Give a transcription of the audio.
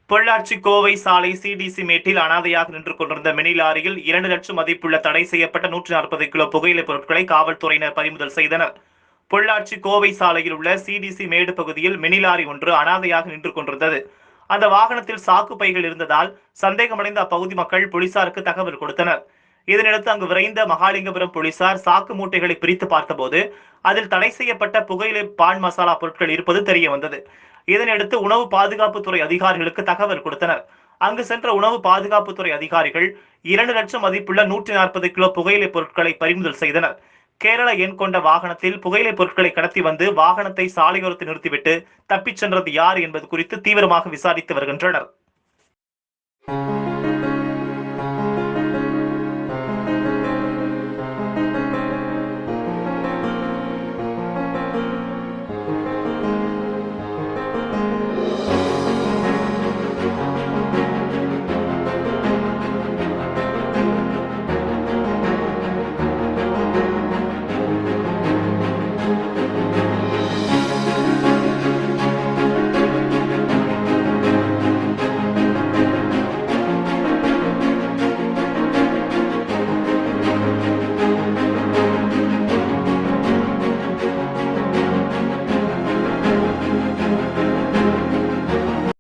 பொள்ளாச்சி கோவை சாலை சிடிசி மேட்டில் அனாதையாக நின்று கொண்டிருந்த மினி லாரியில் 2 லட்சம் மதிப்புள்ள தடை செய்யப்பட்ட 140 கிலோ புகையிலைப் பொருட்களை காவல்துறையினர் பறிமுதல் செய்தனர். பொள்ளாச்சி கோவை சாலையில் உள்ள சிடிசி மேடு பகுதியில் மினி லாரி ஒன்று அனாதையாக நின்று கொண்டிருந்தது. அந்த வாகனத்தில் சாக்கு பைகள் இருந்ததால் சந்தேகமடைந்த அப்பகுதி மக்கள் போலீசாருக்கு தகவல் கொடுத்தனர். இதனையடுத்து அங்கு விரைந்த மகாலிங்கபுரம் போலீசார் சாக்கு மூட்டைகளை பிரித்து பார்த்தபோது அதில் தடை செய்யப்பட்ட புகையிலை பான் மசாலா பொருட்கள் இருப்பது தெரிய வந்தது. இதனையடுத்து உணவு பாதுகாப்புத்துறை அதிகாரிகளுக்கு தகவல் கொடுத்தனர். அங்கு சென்ற உணவு பாதுகாப்புத்துறை அதிகாரிகள் 2 லட்சம் மதிப்புள்ள 140 கிலோ புகையிலை பொருட்களை பறிமுதல் செய்தனர். கேரள எண் கொண்ட வாகனத்தில் புகையிலை பொருட்களை கடத்தி வந்து வாகனத்தை சாலையோரத்தில் நிறுத்திவிட்டு தப்பிச் சென்றது யார் என்பது குறித்து தீவிரமாக விசாரித்து வருகின்றனர்.